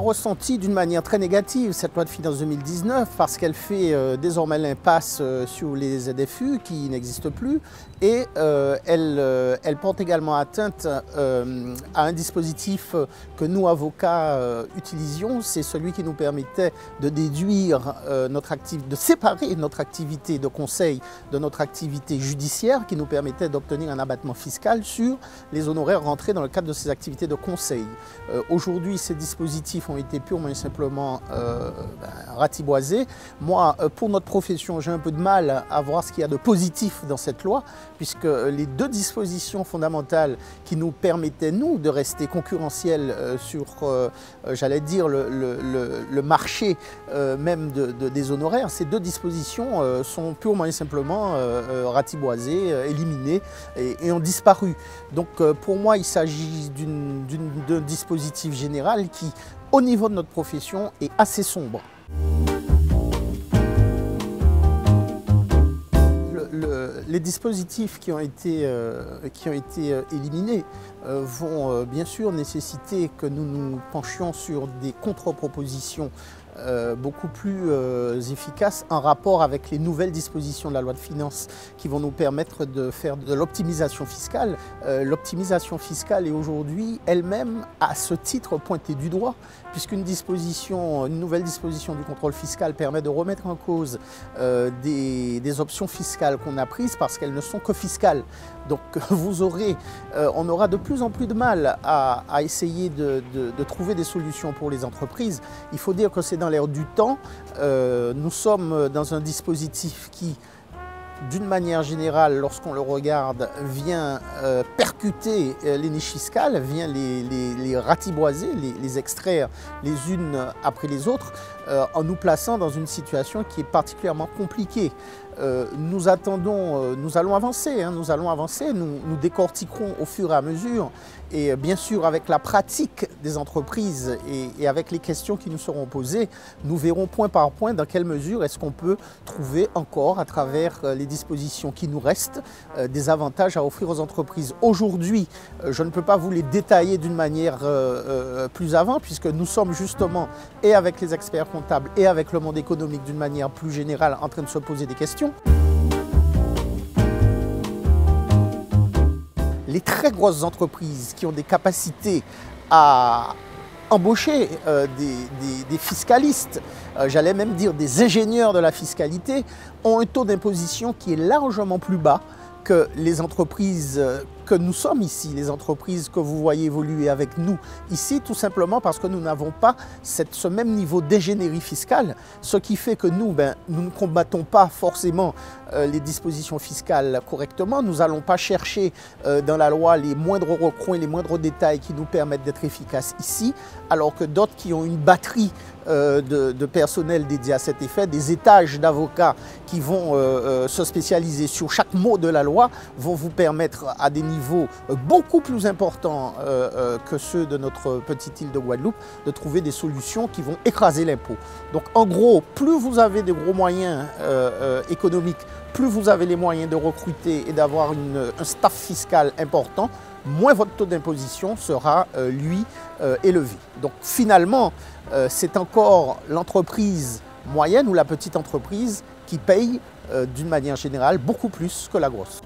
ressenti d'une manière très négative cette loi de finances 2019 parce qu'elle fait désormais l'impasse sur les ZFU qui n'existent plus et elle porte également atteinte à un dispositif que nous, avocats, utilisions. C'est celui qui nous permettait de déduire de séparer notre activité de conseil de notre activité judiciaire, qui nous permettait d'obtenir un abattement fiscal sur les honoraires rentrés dans le cadre de ces activités de conseil. Aujourd'hui, ces dispositifs ont été purement et simplement ratiboisés. Moi, pour notre profession, j'ai un peu de mal à voir ce qu'il y a de positif dans cette loi, puisque les deux dispositions fondamentales qui nous permettaient, nous, de rester concurrentiels sur, j'allais dire, le marché même des honoraires, ces deux dispositions sont purement et simplement ratiboisées, éliminées et ont disparu. Donc pour moi, il s'agit d'un dispositif général qui, au niveau de notre profession, est assez sombre. Les dispositifs qui ont été éliminés vont bien sûr nécessiter que nous nous penchions sur des contre-propositions beaucoup plus efficaces en rapport avec les nouvelles dispositions de la loi de finances qui vont nous permettre de faire de l'optimisation fiscale. L'optimisation fiscale est aujourd'hui elle-même à ce titre pointée du doigt, puisqu'une nouvelle disposition du contrôle fiscal permet de remettre en cause des options fiscales qu'on a prises parce qu'elles ne sont que fiscales. Donc on aura de plus en plus de mal à essayer de trouver des solutions pour les entreprises. Il faut dire que c'est dans l'air du temps. Nous sommes dans un dispositif qui, d'une manière générale, lorsqu'on le regarde, vient percuter les niches fiscales, vient les ratiboiser, les extraire les unes après les autres, en nous plaçant dans une situation qui est particulièrement compliquée. Nous allons avancer, nous décortiquerons au fur et à mesure et bien sûr avec la pratique des entreprises et avec les questions qui nous seront posées, nous verrons point par point dans quelle mesure est-ce qu'on peut trouver encore à travers les dispositions qui nous restent des avantages à offrir aux entreprises. Aujourd'hui, je ne peux pas vous les détailler d'une manière plus avant puisque nous sommes justement et avec les experts comptables et avec le monde économique d'une manière plus générale en train de se poser des questions. Les très grosses entreprises qui ont des capacités à embaucher des fiscalistes, j'allais même dire des ingénieurs de la fiscalité, ont un taux d'imposition qui est largement plus bas que les entreprises que nous sommes ici, les entreprises que vous voyez évoluer avec nous ici, tout simplement parce que nous n'avons pas ce même niveau d'ingénierie fiscale, ce qui fait que nous ne combattons pas forcément les dispositions fiscales correctement. Nous n'allons pas chercher dans la loi les moindres recoins, les moindres détails qui nous permettent d'être efficaces ici, alors que d'autres qui ont une batterie de personnel dédié à cet effet, des étages d'avocats qui vont se spécialiser sur chaque mot de la loi, vont vous permettre à des niveaux beaucoup plus importants que ceux de notre petite île de Guadeloupe de trouver des solutions qui vont écraser l'impôt. Donc en gros, plus vous avez des gros moyens économiques, plus vous avez les moyens de recruter et d'avoir un staff fiscal important, moins votre taux d'imposition sera, lui, élevé. Donc finalement, c'est encore l'entreprise moyenne ou la petite entreprise qui paye d'une manière générale beaucoup plus que la grosse.